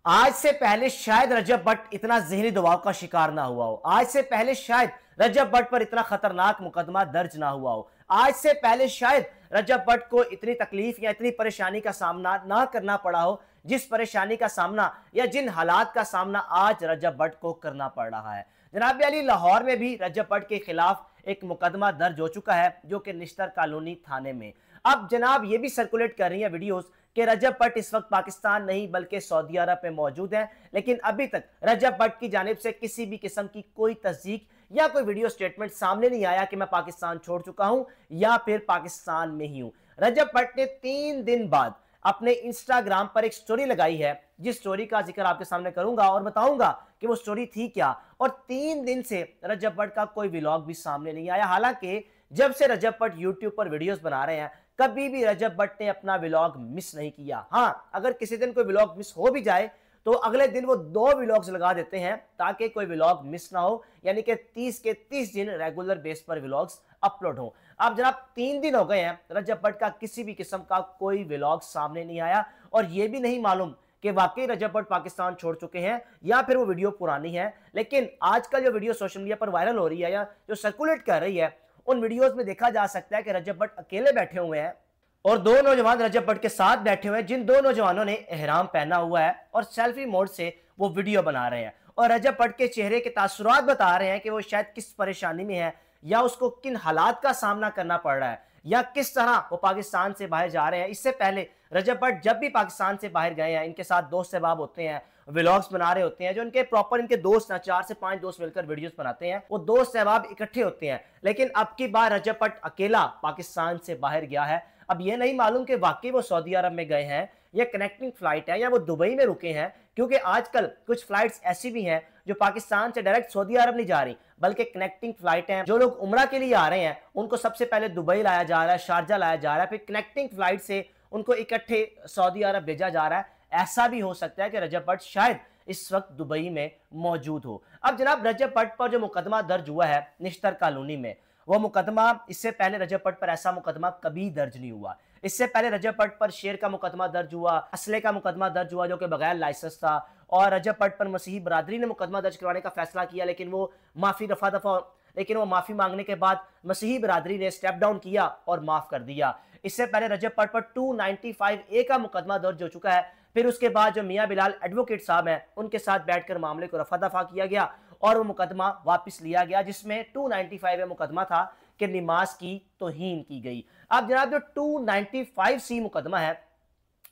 आज से पहले शायद रजब भट्ट इतना जहनी दबाव का शिकार ना हुआ हो। आज से पहले शायद रजब भट्ट पर इतना खतरनाक मुकदमा दर्ज ना हुआ हो। आज से पहले शायद रजब भट्ट को इतनी तकलीफ या इतनी परेशानी का सामना ना करना पड़ा हो, जिस परेशानी का सामना या जिन हालात का सामना आज रजब भट्ट को करना पड़ रहा है। जनाब अली, लाहौर में भी रजब भट्ट के खिलाफ एक मुकदमा दर्ज हो चुका है, जो कि निश्तर कॉलोनी थाने में। अब जनाब ये भी सर्कुलेट कर रही है वीडियोस कि रजब भट्ट इस वक्त पाकिस्तान नहीं बल्कि सऊदी अरब में मौजूद हैं, लेकिन अभी तक रजब भट्ट की जानिब से किसी भी किस्म की कोई तस्दीक या कोई वीडियो स्टेटमेंट सामने नहीं आया कि मैं पाकिस्तान छोड़ चुका हूं या फिर पाकिस्तान में ही हूं। रजब भट्ट ने 3 दिन बाद अपने इंस्टाग्राम पर एक स्टोरी लगाई है, जिस स्टोरी का जिक्र आपके सामने करूंगा और बताऊंगा कि वो स्टोरी थी क्या। और 3 दिन से रजब भट्ट का कोई व्लॉग भी सामने नहीं आया। हालांकि जब से रजब भट्ट यूट्यूब पर वीडियोस बना रहे हैं, कभी भी रजब भट्ट ने अपना व्लॉग मिस नहीं किया। हाँ, अगर किसी दिन कोई व्लॉग मिस हो भी जाए तो अगले दिन वो 2 व्लॉग्स लगा देते हैं ताकि कोई व्लॉग मिस ना हो, यानी कि 30 के 30 दिन रेगुलर बेस पर व्लॉग्स अपलोड हो। अब जनाब 3 दिन हो गए हैं, रजब भट्ट का किसी भी किस्म का कोई व्लॉग सामने नहीं आया और यह भी नहीं मालूम कि वाकई रजब भट्ट पाकिस्तान छोड़ चुके हैं या फिर वो वीडियो पुरानी है। लेकिन आजकल जो वीडियो सोशल मीडिया पर वायरल हो रही है या जो सर्कुलेट कर रही है, उन वीडियोस में देखा जा सकता है कि रजब भट्ट अकेले बैठे हुए हैं और 2 नौजवान रजब भट्ट के साथ बैठे हुए हैं, जिन 2 नौजवानों ने एहराम पहना हुआ है और सेल्फी मोड से वो वीडियो बना रहे हैं और रजब भट्ट के चेहरे के तासुरात बता रहे हैं कि वो शायद किस परेशानी में है या उसको किन हालात का सामना करना पड़ रहा है या किस तरह वो पाकिस्तान से बाहर जा रहे हैं। इससे पहले रजब भट्ट जब भी पाकिस्तान से बाहर गए हैं, इनके साथ दोस्त सहबाब होते हैं, व्लॉग्स बना रहे होते हैं, जो इनके प्रॉपर इनके दोस्त हैं, 4 से 5 दोस्त मिलकर वीडियोस बनाते हैं, वो दोस्त सहबाब इकट्ठे होते हैं। लेकिन अब की बार रजब भट्ट अकेला पाकिस्तान से बाहर गया है। अब ये नहीं मालूम कि वाकई वो सऊदी अरब में गए हैं या कनेक्टिंग फ्लाइट है या वो दुबई में रुके हैं, क्योंकि आजकल कुछ फ्लाइट्स ऐसी भी हैं जो पाकिस्तान से डायरेक्ट सऊदी अरब नहीं जा रही बल्कि कनेक्टिंग फ्लाइट हैं। जो लोग उम्रा के लिए आ रहे हैं उनको सबसे पहले दुबई लाया जा रहा है, शारजा लाया जा रहा है, फिर कनेक्टिंग फ्लाइट से उनको इकट्ठे सऊदी अरब भेजा जा रहा है। ऐसा भी हो सकता है कि रजब भट्ट शायद इस वक्त दुबई में मौजूद हो। अब जनाब रजब भट्ट पर जो मुकदमा दर्ज हुआ है निश्तर कॉलोनी में, वो मुकदमा इससे पहले रजब भट्ट पर ऐसा मुकदमा कभी दर्ज नहीं हुआ। इससे पहले रजब भट्ट पर शेर का मुकदमा दर्ज हुआ, असले का मुकदमा दर्ज हुआ जो कि बगैर लाइसेंस था, और रजब भट्ट पर मसीही बरादरी ने मुकदमा दर्ज करवाने का फैसला किया, लेकिन वो माफी मांगने के बाद मसीही बरादरी ने स्टेप डाउन किया और माफ कर दिया। इससे पहले रजब भट्ट पर 295A का मुकदमा दर्ज हो चुका है। फिर उसके बाद जो मियां बिलाल एडवोकेट साहब हैं, उनके साथ बैठकर मामले को रफा दफा किया गया और वो मुकदमा वापस लिया गया, जिसमें 295 मुकदमा था कि नमाज की तौहीन की गई। अब जनाब जो 295C मुकदमा है,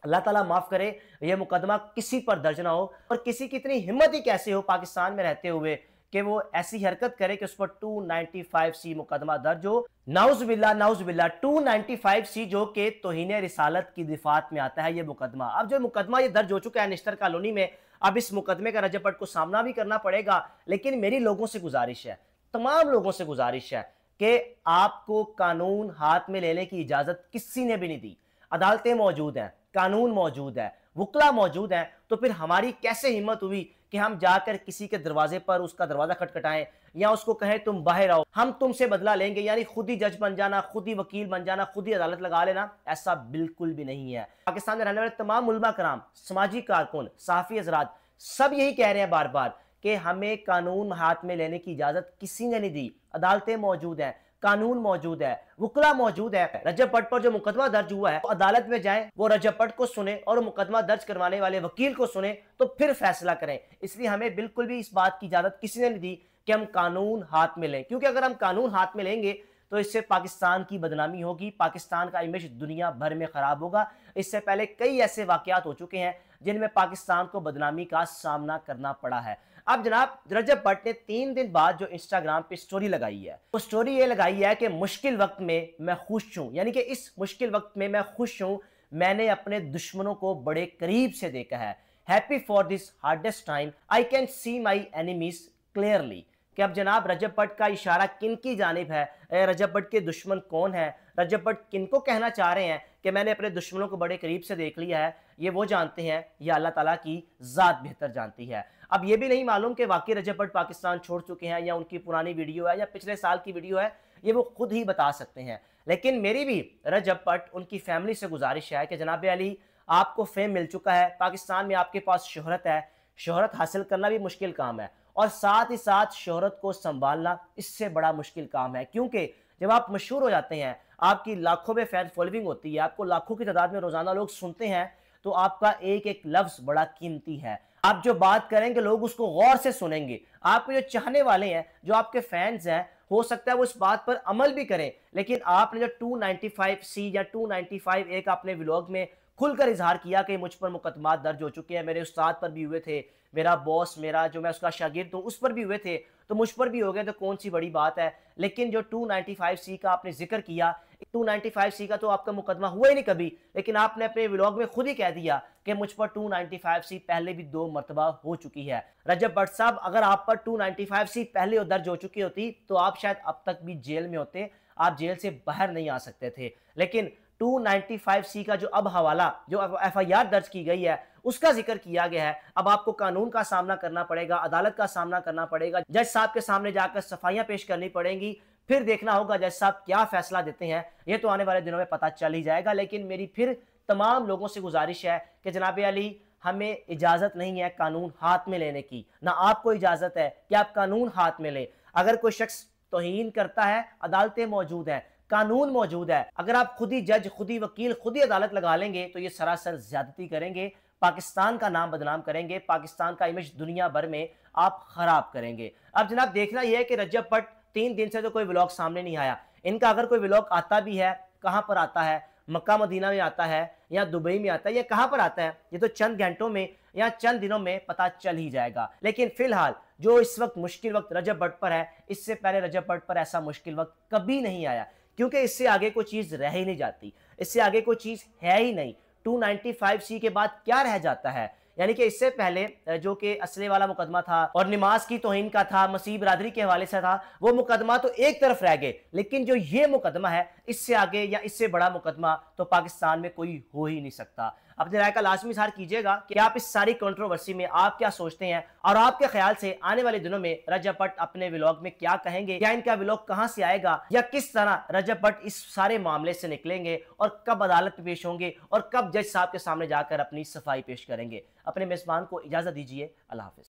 अल्लाह ताला माफ करे, यह मुकदमा किसी पर दर्ज ना हो और किसी की इतनी हिम्मत ही कैसे हो पाकिस्तान में रहते हुए कि वो ऐसी हरकत करे कि उस पर 295C मुकदमा दर्ज हो। नाउजुबिल्लाह 295C जो कि तौहीन रिसालत की दिफात में आता है ये मुकदमा। अब जो मुकदमा ये दर्ज हो चुका है निश्तर कॉलोनी में, अब इस मुकदमे का रजब भट्ट को सामना भी करना पड़ेगा। लेकिन मेरी लोगों से गुजारिश है, तमाम लोगों से गुजारिश है कि आपको कानून हाथ में लेने की इजाजत किसी ने भी नहीं दी। अदालतें मौजूद हैं, कानून मौजूद है, वकला मौजूद हैं, तो फिर हमारी कैसे हिम्मत हुई कि हम जाकर किसी के दरवाजे पर उसका दरवाजा खटखटाएं या उसको कहें तुम बाहर आओ, हम तुमसे बदला लेंगे, यानी खुद ही जज बन जाना, खुद ही वकील बन जाना, खुद ही अदालत लगा लेना। ऐसा बिल्कुल भी नहीं है। पाकिस्तान में रहने वाले तमाम उलमा कराम, समाजी कारकुन, सहाफी हजरात सब यही कह रहे हैं बार बार कि हमें कानून हाथ में लेने की इजाजत किसी ने नहीं दी। अदालतें मौजूद हैं, कानून मौजूद है, वकला मौजूद है। रजब भट्ट पर जो मुकदमा दर्ज हुआ है, तो अदालत में जाएं, वो रजब भट्ट को सुने और मुकदमा दर्ज करवाने वाले वकील को सुने, तो फिर फैसला करें। इसलिए हमें बिल्कुल भी इस बात की इजाजत किसी ने नहीं दी कि हम कानून हाथ में लें, क्योंकि अगर हम कानून हाथ में लेंगे तो इससे पाकिस्तान की बदनामी होगी, पाकिस्तान का इमेज दुनिया भर में खराब होगा। इससे पहले कई ऐसे वाकयात हो चुके हैं जिनमें पाकिस्तान को बदनामी का सामना करना पड़ा है। अब जनाब रजब भट्ट ने 3 दिन बाद जो इंस्टाग्राम पे स्टोरी लगाई है, वो स्टोरी ये लगाई है कि मुश्किल वक्त में मैं खुश हूं, यानी कि इस मुश्किल वक्त में मैं खुश हूं, मैंने अपने दुश्मनों को बड़े करीब से देखा है। Happy for this hardest time, I can see my enemies clearly. कि अब जनाब रजब भट्ट का इशारा किन की जानिब है, रजब भट्ट के दुश्मन कौन है, रजब भट्ट किन को कहना चाह रहे हैं कि मैंने अपने दुश्मनों को बड़े करीब से देख लिया है, ये वो जानते हैं या अल्लाह ताला की ज़ात बेहतर जानती है। अब ये भी नहीं मालूम कि वाकई रजब भट्ट पाकिस्तान छोड़ चुके हैं या उनकी पुरानी वीडियो है या पिछले साल की वीडियो है, ये वो खुद ही बता सकते हैं। लेकिन मेरी भी रजब भट्ट उनकी फैमिली से गुजारिश है कि जनाब अली आपको फेम मिल चुका है, पाकिस्तान में आपके पास शोहरत है, शोहरत हासिल करना भी मुश्किल काम है और साथ ही साथ शोहरत को संभालना इससे बड़ा मुश्किल काम है, क्योंकि जब आप मशहूर हो जाते हैं, आपकी लाखों में फैन फॉलोइंग होती है, आपको लाखों की तादाद में रोजाना लोग सुनते हैं, तो आपका एक एक लफ्ज बड़ा कीमती है। आप जो बात करेंगे लोग उसको गौर से सुनेंगे। आपके जो चाहने वाले हैं, जो आपके फैंस हैं, हो सकता है वो इस बात पर अमल भी करें, लेकिन आपने जो 295C या 295 एक आपने व्लॉग में खुलकर इजहार किया कि मुझ पर मुकदमा दर्ज हो चुके हैं, मेरे उस्ताद पर भी हुए थे, मेरा बॉस, मेरा जो मैं उसका शागिर्द हूं उस पर भी हुए थे, तो मुझ पर भी हो गए, तो कौन सी बड़ी बात है। लेकिन जो 295C का आपने जिक्र किया, 295C का तो आपका मुकदमा हुआ ही नहीं कभी, लेकिन आपने अपने व्लॉग में खुद ही कह दिया कि मुझ पर 295C पहले भी 2 मरतबा हो चुकी है। रजब भट्ट साहब, अगर आप पर 295C पहले दर्ज हो चुकी होती तो आप शायद अब तक भी जेल में होते, आप जेल से बाहर नहीं आ सकते थे। लेकिन 295C का जो अब हवाला, जो FIR दर्ज की गई है, उसका जिक्र किया गया है। अब आपको कानून का सामना करना पड़ेगा, अदालत का सामना करना पड़ेगा, जज साहब के सामने जाकर सफाइयां पेश करनी पड़ेंगी, फिर देखना होगा जज साहब क्या फैसला देते हैं। ये तो आने वाले दिनों में पता चल ही जाएगा। लेकिन मेरी फिर तमाम लोगों से गुजारिश है कि जनाब अली, हमें इजाजत नहीं है कानून हाथ में लेने की, ना आपको इजाजत है कि आप कानून हाथ में लें। अगर कोई शख्स तौहीन करता है, अदालतें मौजूद हैं, कानून मौजूद है। अगर आप खुद ही जज, खुद ही वकील, खुद ही अदालत लगा लेंगे तो ये सरासर ज्यादती करेंगे, पाकिस्तान का नाम बदनाम करेंगे, पाकिस्तान का इमेज दुनिया भर में आप खराब करेंगे। अब जनाब देखना यह है कि रजब भट्ट 3 दिन से तो कोई व्लॉग सामने नहीं आया। इनका अगर कोई व्लॉग आता भी है, कहां पर आता है? मक्का मदीना में आता है या दुबई में आता है या कहां पर आता है? ये तो चंद घंटों में या चंद दिनों में पता चल ही जाएगा। लेकिन फिलहाल जो इस वक्त मुश्किल वक्त रजब भट्ट पर है, इससे पहले रजब भट्ट पर ऐसा मुश्किल वक्त कभी नहीं आया, क्योंकि इससे आगे कोई चीज रह ही नहीं जाती, इससे आगे कोई चीज है ही नहीं। 295C के बाद क्या रह जाता है? यानी कि इससे पहले जो कि असले वाला मुकदमा था और नमाज की तौहीन का था, मसीह बरादरी के हवाले से था, वो मुकदमा तो एक तरफ रह गए। लेकिन जो ये मुकदमा है, इससे आगे या इससे बड़ा मुकदमा तो पाकिस्तान में कोई हो ही नहीं सकता। अपनी राय का लाजमी इज़हार कीजिएगा कि आप इस सारी कंट्रोवर्सी में आप क्या सोचते हैं और आपके ख्याल से आने वाले दिनों में रजब भट्ट अपने व्लॉग में क्या कहेंगे, क्या इनका व्लॉग कहां से आएगा, या किस तरह रजब भट्ट इस सारे मामले से निकलेंगे और कब अदालत में पेश होंगे और कब जज साहब के सामने जाकर अपनी सफाई पेश करेंगे। अपने मेजबान को इजाजत दीजिए। अल्लाह हाफिज।